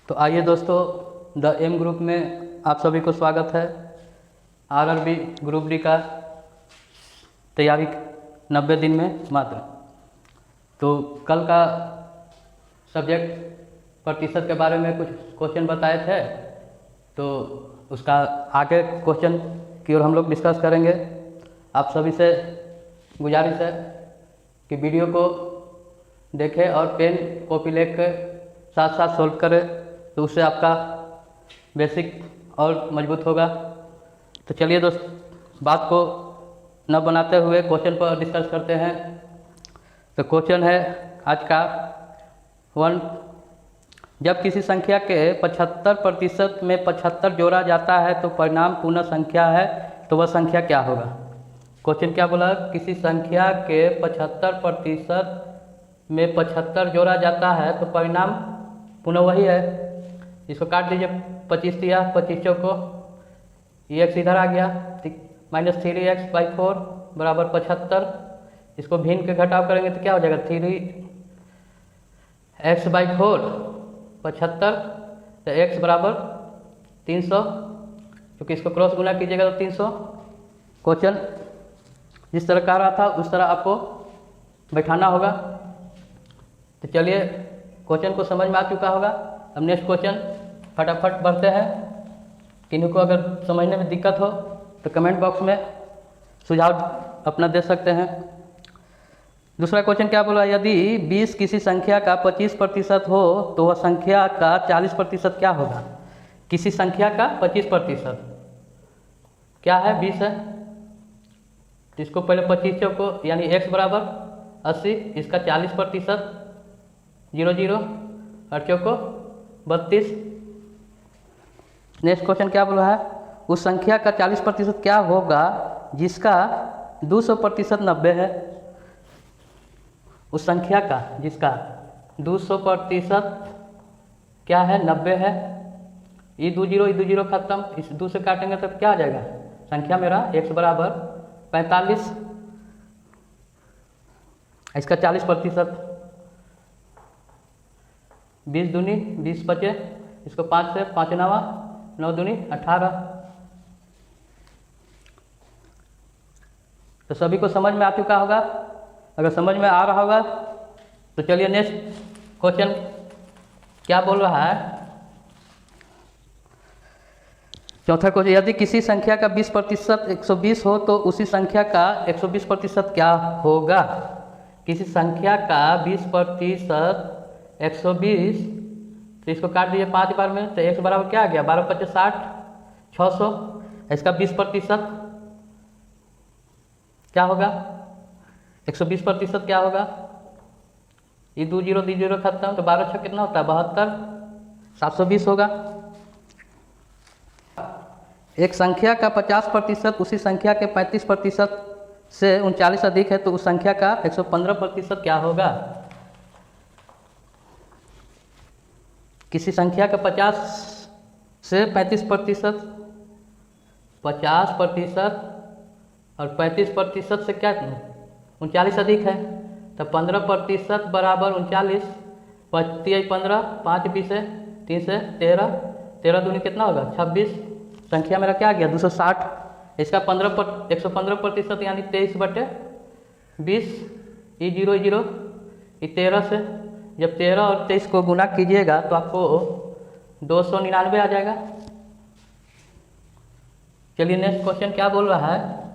तो आइए दोस्तों, द एम ग्रुप में आप सभी को स्वागत है। आरआरबी ग्रुप डी का तैयारी 90 दिन में मात्र। तो कल का सब्जेक्ट प्रतिशत के बारे में कुछ क्वेश्चन बताए थे, तो उसका आगे क्वेश्चन की ओर हम लोग डिस्कस करेंगे। आप सभी से गुजारिश है कि वीडियो को देखें और पेन कॉपी लेकर साथ साथ सोल्व करें, तो उससे आपका बेसिक और मजबूत होगा। तो चलिए दोस्त, बात को न बनाते हुए क्वेश्चन पर डिस्कस करते हैं। तो क्वेश्चन है आज का 1, जब किसी संख्या के 75% में 75 जोड़ा जाता है तो परिणाम पूर्ण संख्या है, तो वह संख्या क्या होगा। क्वेश्चन क्या बोला, किसी संख्या के 75% में 75 जोड़ा जाता है तो परिणाम पुनः वही है। इसको काट दीजिए, 25 दिया, 25 चौको ये x इधर आ गया, ठीक, -3x/4 बराबर 75। इसको भिन्न के घटाव करेंगे तो क्या हो जाएगा, 3x/4 75, तो x बराबर 300, क्योंकि इसको क्रॉस गुना कीजिएगा तो 300। क्वेश्चन जिस तरह कह रहा था उस तरह आपको बैठाना होगा। तो चलिए, क्वेश्चन को समझ में आ चुका होगा। अब नेक्स्ट क्वेश्चन फटाफट बढ़ते हैं। किन्हीं को अगर समझने में दिक्कत हो तो कमेंट बॉक्स में सुझाव अपना दे सकते हैं। दूसरा क्वेश्चन क्या बोला, यदि 20 किसी संख्या का 25% हो तो वह संख्या का 40% क्या होगा। किसी संख्या का 25% क्या है, 20 है, तो इसको पहले 25 को यानी x बराबर 80, इसका 40% 00 और चौको 32। नेक्स्ट क्वेश्चन क्या बोला है, उस संख्या का 40% क्या होगा जिसका 200% 90 है। उस संख्या का जिसका 200% क्या है, 90 है। ये 20 खत्म, इस 2 से काटेंगे तो क्या आ जाएगा, संख्या मेरा x बराबर 45, इसका 40%, 20 दूनी 20 बचे, इसको 5 से 5 9 9 दूनी 18। तो सभी को समझ में आ चुका होगा। अगर समझ में आ रहा होगा तो चलिए नेक्स्ट क्वेश्चन क्या बोल रहा है। चौथा क्वेश्चन, यदि किसी संख्या का 20% 120 हो तो उसी संख्या का 120% क्या होगा। किसी संख्या का 20% 120, तो इसको काट दीजिए 5 बार में, तो x बराबर क्या आ गया, 12 × 5 = 60, 600। इसका 20% क्या होगा, 120% क्या होगा, ये 20 खत्म, तो 12 6 कितना होता है, 72, 720 होगा। एक संख्या का 50% उसी संख्या के 35% से 39 अधिक है तो उस संख्या का 115% क्या होगा। किसी संख्या का 50 से 35%, 50% और 35% से क्या 39 अधिक है, तो 15% बराबर 39, 15, 5 20 है, 3 से 13, 13 दूनी कितना होगा, 26। संख्या मेरा क्या आ गया, 260। इसका 115% यानी 23/20, ये 0 0, ये 13 से जब 13 और 23 को गुना कीजिएगा तो आपको 299 आ जाएगा। चलिए नेक्स्ट क्वेश्चन क्या बोल रहा है,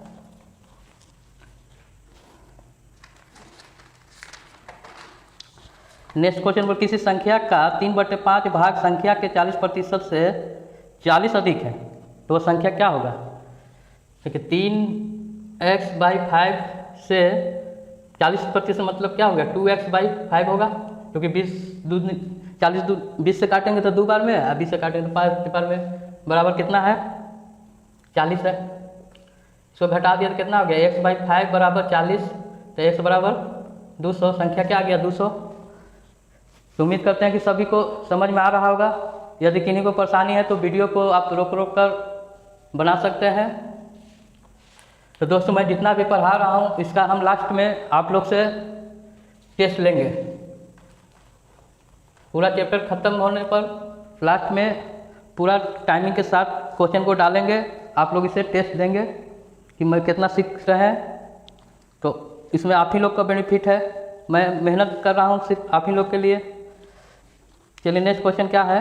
नेक्स्ट क्वेश्चन पर किसी संख्या का 3/5 भाग संख्या के 40% से 40 अधिक है तो वह संख्या क्या होगा। देखिए 3x/5 से 40% मतलब क्या होगा, 2x/5 होगा, क्योंकि 20 से काटेंगे तो 2 बार में, 20 से काटेंगे तो 5 बार में, बराबर कितना है, 40 है। इसको घटा दिया तो कितना हो गया, x/5 बराबर 40, तो x बराबर 200, संख्या क्या आ गया, 200। तो उम्मीद करते हैं कि सभी को समझ में आ रहा होगा। यदि किन्हीं को परेशानी है तो वीडियो को आप रोक रोक कर बना सकते हैं। तो दोस्तों, मैं जितना भी पढ़ा रहा हूँ इसका हम लास्ट में आप लोग से टेस्ट लेंगे। पूरा चैप्टर खत्म होने पर लास्ट में पूरा टाइमिंग के साथ क्वेश्चन को डालेंगे, आप लोग इसे टेस्ट देंगे कि मैं कितना सीख रहे हैं। तो इसमें आप ही लोग का बेनिफिट है, मैं मेहनत कर रहा हूँ सिर्फ आप ही लोग के लिए। चलिए नेक्स्ट क्वेश्चन क्या है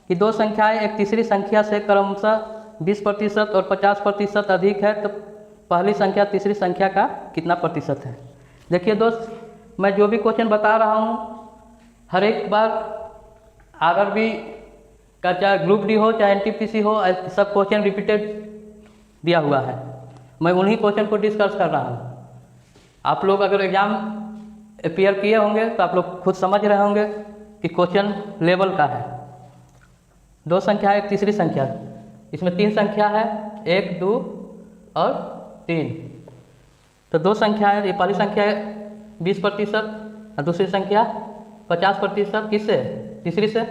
कि दो संख्याएं एक तीसरी संख्या से क्रमशः 20% और 50% अधिक है, तो पहली संख्या तीसरी संख्या का कितना प्रतिशत है। देखिए दोस्त, मैं जो भी क्वेश्चन बता रहा हूँ हर एक बार आरआरबी का चाहे ग्रुप डी हो चाहे एनटीपीसी हो, सब क्वेश्चन रिपीटेड दिया हुआ है। मैं उन्हीं क्वेश्चन को डिस्कस कर रहा हूँ। आप लोग अगर एग्ज़ाम अपियर किए होंगे तो आप लोग खुद समझ रहे होंगे कि क्वेश्चन लेवल का है। दो संख्या एक तीसरी संख्या, इसमें 3 संख्या है, 1, 2 और 3। तो दो संख्या है, ये पहली संख्या है 20% और दूसरी संख्या 50%। किससे? तीसरी से।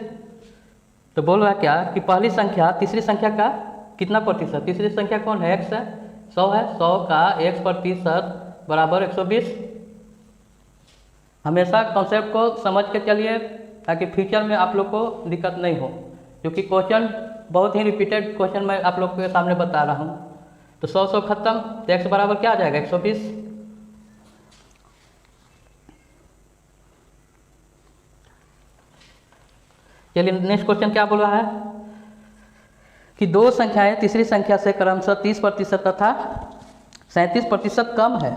तो बोल रहा है क्या कि पहली संख्या तीसरी संख्या का कितना प्रतिशत। तीसरी संख्या कौन है? x है, 100 है, 100 का 1% बराबर 120। हमेशा कॉन्सेप्ट को समझ के चलिए ताकि फ्यूचर में आप लोग को दिक्कत नहीं हो, क्योंकि क्वेश्चन बहुत ही रिपीटेड क्वेश्चन मैं आप लोग के सामने बता रहा हूँ। तो 100 खत्म, तो x बराबर क्या आ जाएगा? 120। चलिए नेक्स्ट क्वेश्चन क्या बोल रहा है कि दो संख्याएं तीसरी संख्या से क्रमशः 30% तथा 37% कम है।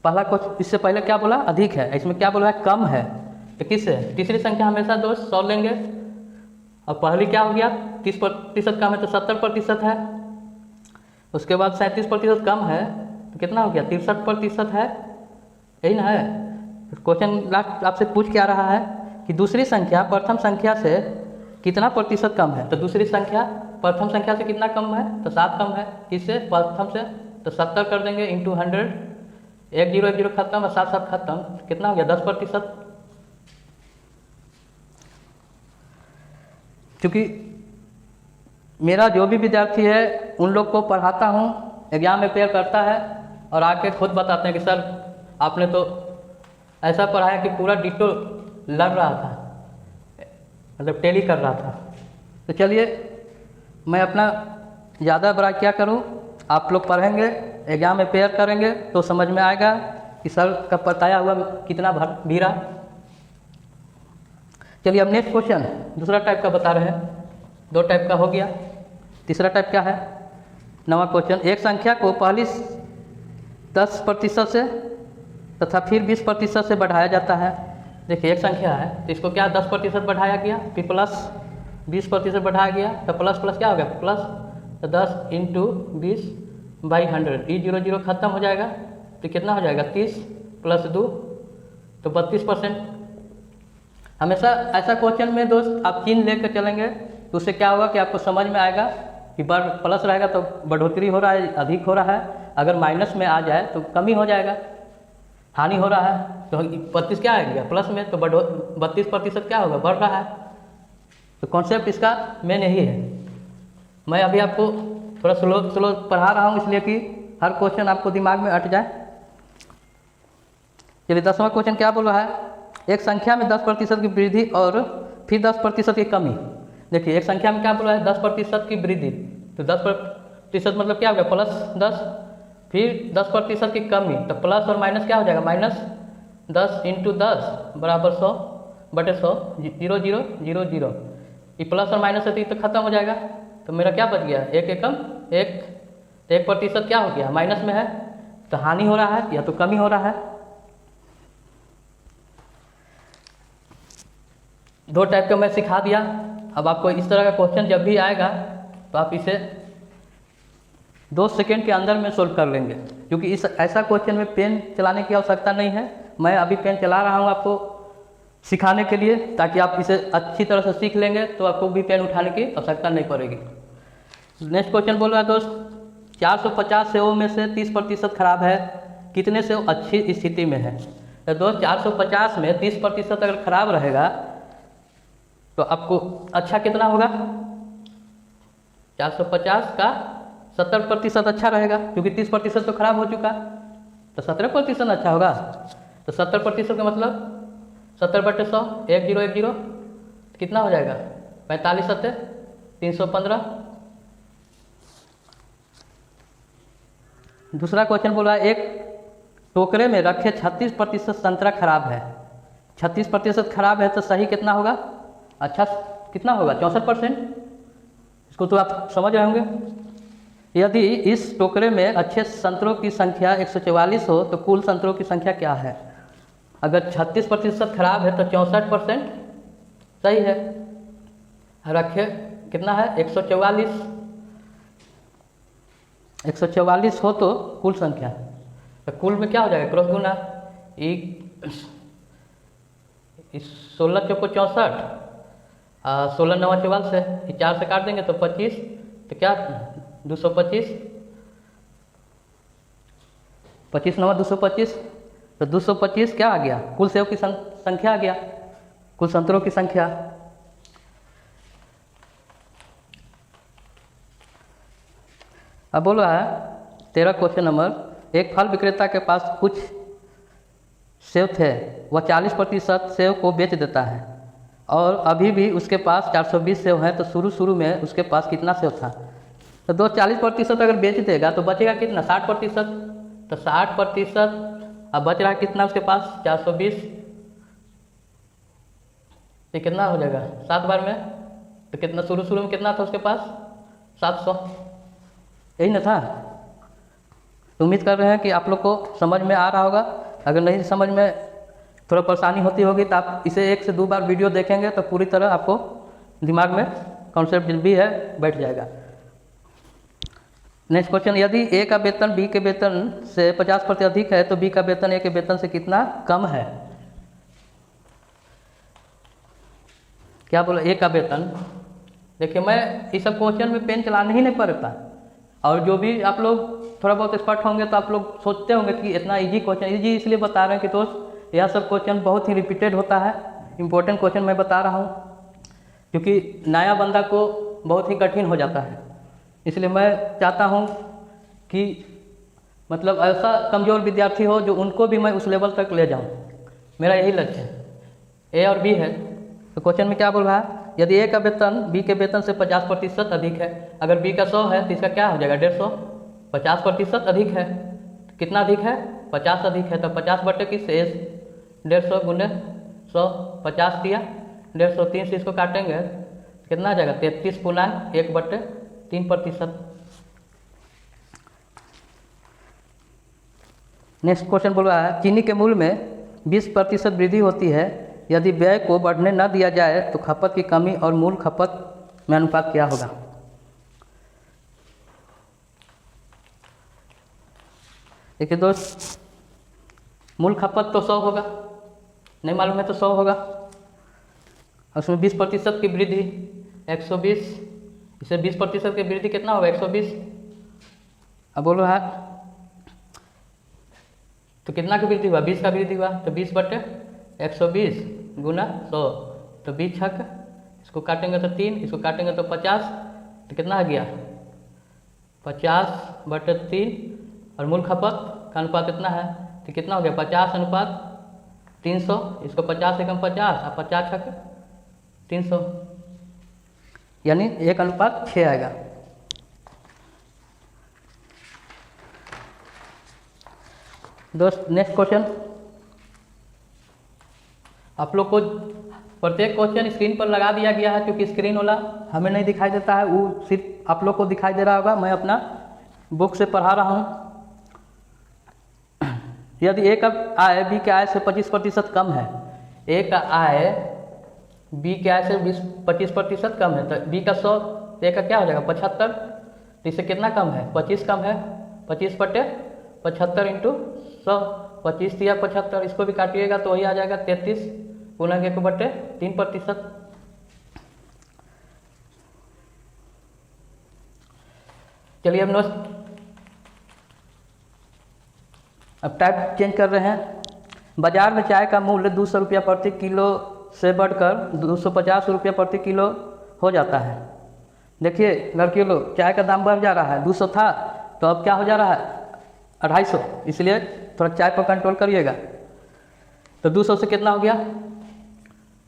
पहला क्वेश्चन, इससे पहले क्या बोला? अधिक है, इसमें क्या बोला है? कम है। तो किससे? तीसरी संख्या हमेशा दोस्त 100 लेंगे, और पहली क्या हो गया? 30% कम है तो 70% है। उसके बाद 37% कम है तो कितना हो गया? 63% है, यही ना है। क्वेश्चन लास्ट आपसे पूछ क्या रहा है कि दूसरी संख्या प्रथम संख्या से कितना प्रतिशत कम है। तो दूसरी संख्या प्रथम संख्या से कितना कम है? तो 7 कम है। किससे? प्रथम से। तो 70 कर देंगे इंटू 100, 1 0 1 0 खत्म और 7 7 खत्म, कितना हो गया? 10%। क्योंकि मेरा जो भी विद्यार्थी है उन लोग को पढ़ाता हूँ, एग्जाम में पेयर करता है और आके खुद बताते हैं कि सर आपने तो ऐसा पढ़ाया कि पूरा डिटो लग रहा था, मतलब टेली कर रहा था। तो चलिए मैं अपना ज़्यादा बड़ा क्या करूँ, आप लोग पढ़ेंगे, एग्जाम में पेयर करेंगे तो समझ में आएगा कि सर का बताया हुआ कितना भीरा। चलिए अब नेक्स्ट क्वेश्चन दूसरा टाइप का बता रहे हैं। 2 टाइप का हो गया, तीसरा टाइप क्या है? नवा क्वेश्चन, एक संख्या को पहली 10% से तथा फिर 20% से बढ़ाया जाता है। देखिए एक संख्या है तो इसको क्या 10% बढ़ाया गया, फिर प्लस 20% बढ़ाया गया, तो प्लस प्लस क्या हो गया? प्लस। तो 10 इंटू 20/100, ई 0 0 खत्म हो जाएगा, तो कितना हो जाएगा? 30 + 2 तो 32%। हमेशा ऐसा क्वेश्चन में दोस्त आप चिन्ह लेकर चलेंगे तो उससे क्या होगा कि आपको समझ में आएगा कि प्लस रहेगा तो बढ़ोतरी हो रहा है, अधिक हो रहा है, अगर माइनस में आ जाए तो कमी हो जाएगा, हानि हो रहा है। तो 32 क्या आ गया? प्लस में, तो 32% क्या होगा? बढ़ रहा है। तो कॉन्सेप्ट इसका मेन यही है। मैं अभी आपको थोड़ा स्लो पढ़ा रहा हूँ इसलिए कि हर क्वेश्चन आपको दिमाग में अट जाए। चलिए 10वां क्वेश्चन क्या बोल रहा है, एक संख्या में 10% की वृद्धि और फिर 10% की कमी। देखिए एक संख्या में क्या बोला है? 10% की वृद्धि, तो 10% मतलब क्या हो गया? प्लस 10, फिर 10% की कमी, तो प्लस और माइनस क्या हो जाएगा? माइनस 10 इंटू 10 बराबर 100/100, 0 0 0 0। ये प्लस और माइनस है तो खत्म हो जाएगा। तो मेरा क्या बच गया? 1 एकम 1, तो 1% क्या हो गया? माइनस में है, तो हानि हो रहा है या तो कमी हो रहा है। 2 टाइप का मैं सिखा दिया। अब आपको इस तरह का क्वेश्चन जब भी आएगा तो आप इसे 2 सेकेंड के अंदर में सोल्व कर लेंगे, क्योंकि इस ऐसा क्वेश्चन में पेन चलाने की आवश्यकता नहीं है। मैं अभी पेन चला रहा हूँ आपको सिखाने के लिए, ताकि आप इसे अच्छी तरह से सीख लेंगे तो आपको भी पेन उठाने की आवश्यकता नहीं पड़ेगी। नेक्स्ट क्वेश्चन बोल रहा है दोस्त, 450 सेवों में से 30% खराब है, कितने सेव अच्छी स्थिति में है। तो दोस्त 450 में 30% अगर खराब रहेगा तो आपको अच्छा कितना होगा? 450 का 70% अच्छा रहेगा, क्योंकि 30% तो खराब हो चुका, तो 17% अच्छा होगा। तो 70% का मतलब 70/100, 1 0 1 0 कितना हो जाएगा? 45 सत्ते 315। दूसरा क्वेश्चन बोला एक टोकरे में रखे 36% संतरा खराब है। 36% खराब है तो सही कितना होगा? अच्छा कितना होगा? 64%। इसको तो आप समझ रहे होंगे। यदि इस टोकरे में अच्छे संतरों की संख्या 144 हो तो कुल संतरों की संख्या क्या है? अगर 36% खराब है तो 64% सही है। रखे कितना है? 144। 144 हो तो कुल संख्या, तो कुल में क्या हो जाएगा? क्रॉस गुना 16 चौको 64, 16 नवा 44 है, 4 से काट देंगे तो 25, तो क्या 225, 25 नवा 225, तो 225 क्या आ गया? कुल सेब की संख्या आ गया, कुल संतरों की संख्या। अब बोल रहा है 13 क्वेश्चन नंबर, एक फल विक्रेता के पास कुछ सेब थे, वह 40% सेब को बेच देता है और अभी भी उसके पास 420 सेब हैं, तो शुरू में उसके पास कितना सेब था? तो 40% अगर बेच देगा तो बचेगा कितना? 60%। तो 60%, अब बच रहा है कितना उसके पास? 420। ये कितना हो जाएगा? 7 बार में, तो कितना शुरू में कितना था उसके पास? 700। यही ना था। तो उम्मीद कर रहे हैं कि आप लोग को समझ में आ रहा होगा। अगर नहीं समझ में थोड़ा परेशानी होती होगी तो आप इसे 1 से 2 बार वीडियो देखेंगे तो पूरी तरह आपको दिमाग में कॉन्सेप्ट भी है बैठ जाएगा। नेक्स्ट क्वेश्चन, यदि ए का वेतन बी के वेतन से 50% अधिक है तो बी का वेतन ए के वेतन से कितना कम है? क्या बोला? ए का वेतन, देखिए मैं इस सब क्वेश्चन में पेन चलाना ही नहीं पड़ता, और जो भी आप लोग थोड़ा बहुत एक्सपर्ट होंगे तो आप लोग सोचते होंगे कि इतना इजी क्वेश्चन, इजी इसलिए बता रहे हैं कि दोस्त यह सब क्वेश्चन बहुत ही रिपीटेड होता है। इंपॉर्टेंट क्वेश्चन मैं बता रहा हूँ क्योंकि नया बंदा को बहुत ही कठिन हो जाता है, इसलिए मैं चाहता हूँ कि मतलब ऐसा कमज़ोर विद्यार्थी हो जो उनको भी मैं उस लेवल तक ले जाऊँ, मेरा यही लक्ष्य है। ए और बी है, तो क्वेश्चन में क्या बोल रहा है? यदि ए का वेतन बी के वेतन से 50% अधिक है, अगर बी का 100 है तो इसका क्या हो जाएगा? 150। 50% अधिक है, कितना अधिक है? 50 अधिक है, तो 50 बटे किस? 150 गुने 100, 50 दिया 150, 3 से इसको काटेंगे कितना आ जाएगा? 33/1/3%। नेक्स्ट क्वेश्चन बोल रहा है चीनी के मूल्य में 20% वृद्धि होती है, यदि व्यय को बढ़ने न दिया जाए तो खपत की कमी और मूल खपत में अनुपात क्या होगा? देखिए दोस्त, मूल खपत तो 100 होगा, नहीं मालूम है तो 100 होगा, उसमें 20% की वृद्धि 120, इसे 20% की वृद्धि कितना होगा? 120। अब बोल रहा है तो कितना की वृद्धि हुआ? 20 का वृद्धि हुआ, तो 20/120 गुना 100, तो 20 छक, इसको काटेंगे तो 3, इसको काटेंगे तो 50, तो कितना आ गया? 50/3, और मूल खपत का अनुपात कितना है? तो कितना हो गया? 50/300, इसको 50 से कम 50 और 50 छक 300, यानी 1/6 आएगा। दोस्त नेक्स्ट क्वेश्चन, आप लोग को प्रत्येक क्वेश्चन स्क्रीन पर लगा दिया गया है, क्योंकि स्क्रीन वाला हमें नहीं दिखाई देता है, वो सिर्फ आप लोग को दिखाई दे रहा होगा। मैं अपना बुक से पढ़ा रहा हूँ। यदि ए का आय बी के आय से 25% कम है, ए का आय बी के आय से 25% कम है, तो बी का 100, ए का क्या हो जाएगा? 75, तो इससे कितना कम है? 25 कम है, 25/75 इंटू 100, 25 दिया 75, इसको भी काटिएगा तो वही आ जाएगा 33 गुना 1/3%। चलिए अब टाइप चेंज कर रहे हैं। बाजार में चाय का मूल्य 200 रुपया प्रति किलो से बढ़कर 250 रुपया प्रति किलो हो जाता है। देखिए लड़के लोग, चाय का दाम बढ़ जा रहा है, 200 था तो अब क्या हो जा रहा है? 250, इसलिए थोड़ा चाय पर कंट्रोल करिएगा। तो 200 से कितना हो गया?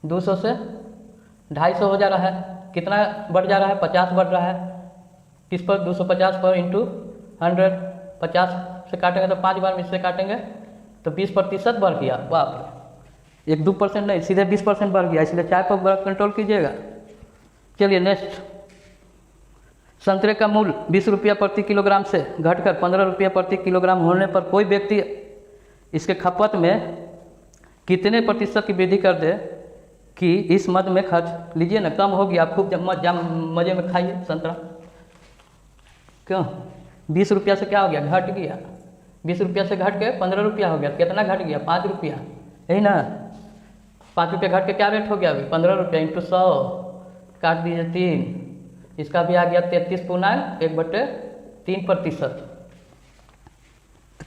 200 से 250 हो जा रहा है। कितना बढ़ जा रहा है, 50 बढ़ रहा है। किस पर, 250 पर इंटू 100, 50 से काटेंगे तो 5 बार में इससे काटेंगे तो 20% बढ़ गया। बाप रे, 1-2% नहीं, सीधे 20% बढ़ गया, इसलिए चाय पर बड़ा कंट्रोल कीजिएगा। चलिए नेक्स्ट, संतरे का मूल्य 20 रुपया प्रति किलोग्राम से घटकर 15 रुपया प्रति किलोग्राम होने पर कोई व्यक्ति इसके खपत में कितने प्रतिशत की वृद्धि कर दे कि इस मद में खर्च लीजिए ना, कम हो गया, आप खूब मज़े में खाइए संतरा। क्यों, 20 रुपया से क्या हो गया, घट गया, 20 रुपया से घट के 15 रुपया हो गया, कितना घट गया, 5 रुपया, यही ना। 5 रुपया घट के क्या रेट हो गया अभी, 15 रुपया इंटू 100 काट दीजिए 3, इसका भी आ गया 33.1/3%।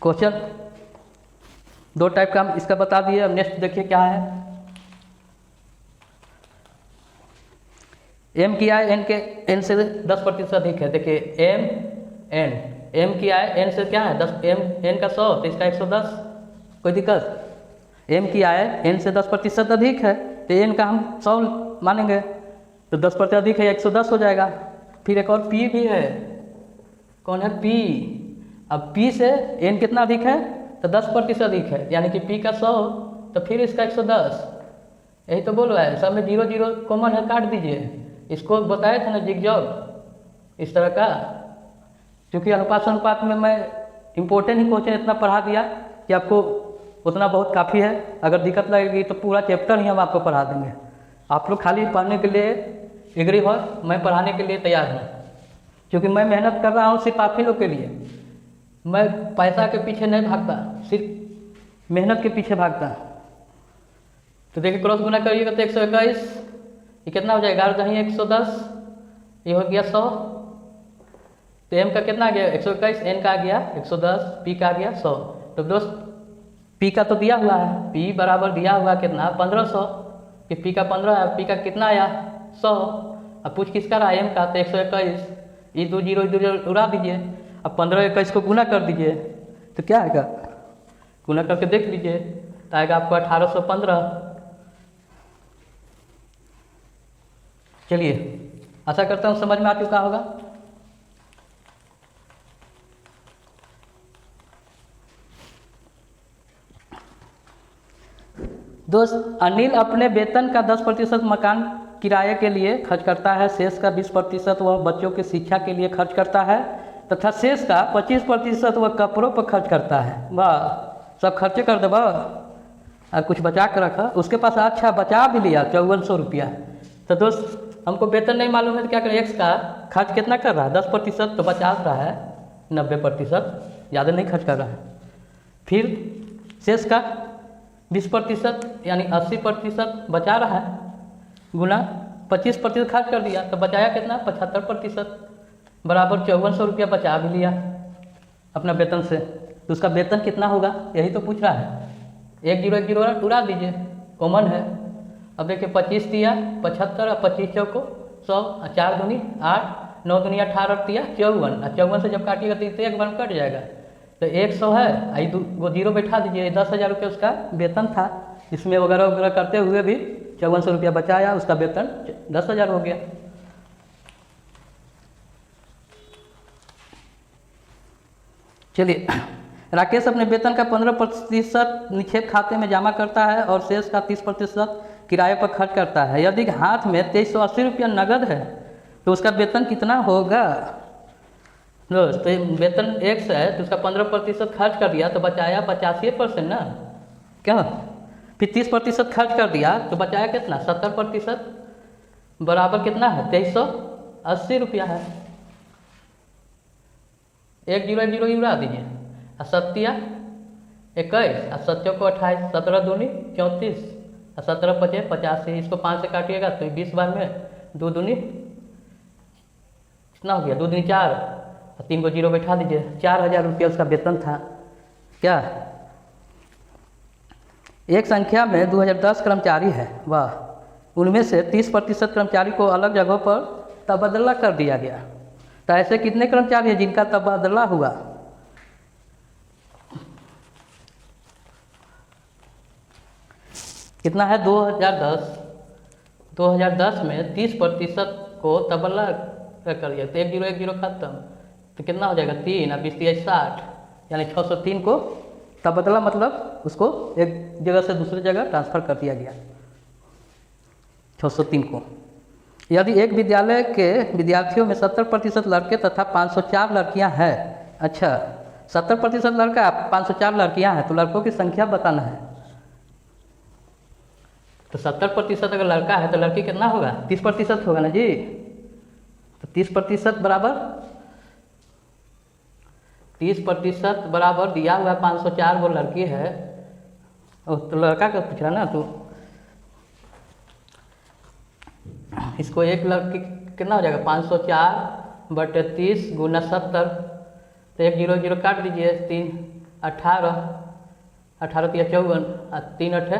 क्वेश्चन 2 टाइप का इसका बता दिए। अब नेक्स्ट देखिए क्या है, एम की आय एन से 10% अधिक है। देखिए एम की आय एन से क्या है 10, एन का 100 तो इसका 110, कोई दिक्कत। एम की आय एन से 10% अधिक है तो एन का हम 100 मानेंगे, तो 10% अधिक है 110 हो जाएगा। फिर एक और पी भी है, कौन है, पी। अब पी से एन कितना अधिक है तो 10% अधिक है, यानी कि पी का 100 तो फिर इसका 110, यही तो बोल रहा है। सब में 0 0 कॉमन है, काट दीजिए। इसको बताया था ना जिगजॉग, इस तरह का। क्योंकि अनुपात में मैं इम्पोर्टेंट ही क्वेश्चन इतना पढ़ा दिया कि आपको उतना बहुत काफ़ी है। अगर दिक्कत लगेगी तो पूरा चैप्टर ही हम आपको पढ़ा देंगे। आप लोग खाली पढ़ने के लिए एग्री हो, मैं पढ़ाने के लिए तैयार हूँ, क्योंकि मैं मेहनत कर रहा हूँ सिर्फ आप ही लोग के लिए। मैं पैसा के पीछे नहीं भागता, सिर्फ मेहनत के पीछे भागता। तो देखिए क्रॉस गुना करिएगा तो 121, ये कितना हो जाएगा, 11 110, ये हो गया 100। तो एम का कितना आ गया 121, एन का आ गया 110, पी का आ गया 100। तो दोस्त पी का तो दिया हुआ है, पी बराबर दिया हुआ कितना 1500, कि पी का 15 है, पी का कितना आया 100। अब पूछ किसका रहा, एम का, तो 121, ये 2 0 इधर उड़ा दीजिए। अब 15 21 को गुना कर दीजिए तो क्या आएगा, गुना करके देख लीजिए तो आएगा आपको 1815। चलिए आशा करता हूँ समझ में आ चुका होगा। दोस्त, अनिल अपने वेतन का 10% मकान किराए के लिए खर्च करता है, शेष का 20% वह बच्चों की शिक्षा के लिए खर्च करता है तथा शेष का 25% वह कपड़ों पर खर्च करता है। वाह, सब खर्चे कर दे वाह, और कुछ बचा कर रखा उसके पास। अच्छा बचा भी लिया 5400 रुपया। तो दोस्त हमको वेतन नहीं मालूम है तो क्या करें, एक्स का खर्च कितना कर रहा है 10%, तो बचा रहा है 90%, ज़्यादा नहीं खर्च कर रहा है। फिर शेष का 20% यानी 80% बचा रहा है, गुना 25% खर्च कर दिया तो बचाया कितना 75%, बराबर 5400 रुपया बचा भी लिया अपना वेतन से। तो उसका वेतन कितना होगा यही तो पूछ रहा है। 1 0 1 0 उड़ा दीजिए, कॉमन है। अब देखिए 25 दिया 75, और 25 चौको 100, 4 दूनी 8, 9 दूनी 18 दिया 54, और 54 से जब काटिएगा तो एक बार में कट जाएगा। तो 100 है, आई वो 0 बैठा दीजिए, 10,000 रुपये उसका वेतन था। इसमें वगैरह वगैरह करते हुए भी 5400 रुपया बचाया, उसका वेतन 10,000 हो गया। चलिए, राकेश अपने वेतन का 15% निक्षेप खाते में जमा करता है और शेष का 30% किराए पर खर्च करता है। यदि हाथ में 2380 रुपया नगद है तो उसका वेतन कितना होगा। दोस्त वेतन एक्स है तो उसका 15% खर्च कर दिया तो बचाया 85% ना, क्या। फिर 30% खर्च कर दिया तो बचाया कितना 70%, बराबर कितना है 2380 रुपया है। 1 0 1 0 उड़ा दीजिए, और 7 21, और 7 को 28, 17 दूनी 34, और 17 5 85। इसको 5 से काटिएगा तो 20 बार में 2 दूनी कितना हो गया, 2 दूनी 4, और 3 को 0 बैठा दीजिए। 4000 रुपया उसका वेतन था। क्या एक संख्या में 2010 कर्मचारी है, वाह, उनमें से 30% कर्मचारी को अलग जगहों पर तबादला कर दिया गया। तो ऐसे कितने कर्मचारी हैं जिनका तबादला हुआ। कितना है 2010 में 30% को तबला कर दिया तो 1 0 1 0 खत्म, तो कितना हो जाएगा 3 और 20 3 60, यानी 603 को तबदला मतलब उसको एक जगह से दूसरी जगह ट्रांसफ़र कर दिया गया 603 को। यदि एक विद्यालय के विद्यार्थियों में 70% लड़के तथा 504 लड़कियां हैं, अच्छा 70% लड़का 504 लड़कियां हैं, तो लड़कों की संख्या बताना है। तो 70% अगर लड़का है तो लड़की कितना होगा 30% होगा ना जी। तो 30% बराबर 30% बराबर दिया हुआ 504 वो लड़की है, तो लड़का का पूछ रहा ना, तो इसको एक लड़की कितना हो जाएगा 504 बटे 30 गुना 70, तो 1 0 0 काट दीजिए, 3 18 18 3 54 3 8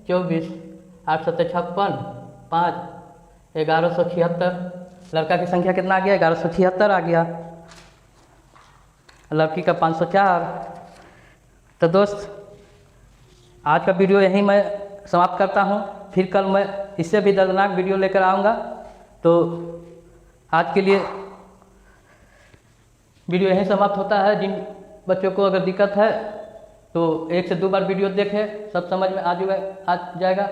24 8 7 56 5 1176। लड़का की संख्या कितना आ गया 1176 आ गया, लड़की का 504। तो दोस्त आज का वीडियो यहीं मैं समाप्त करता हूँ, फिर कल मैं इससे भी दर्दनाक वीडियो लेकर आऊँगा। तो आज के लिए वीडियो यहीं समाप्त होता है। जिन बच्चों को अगर दिक्कत है तो 1 से 2 बार वीडियो देखें, सब समझ में आ जाएगा।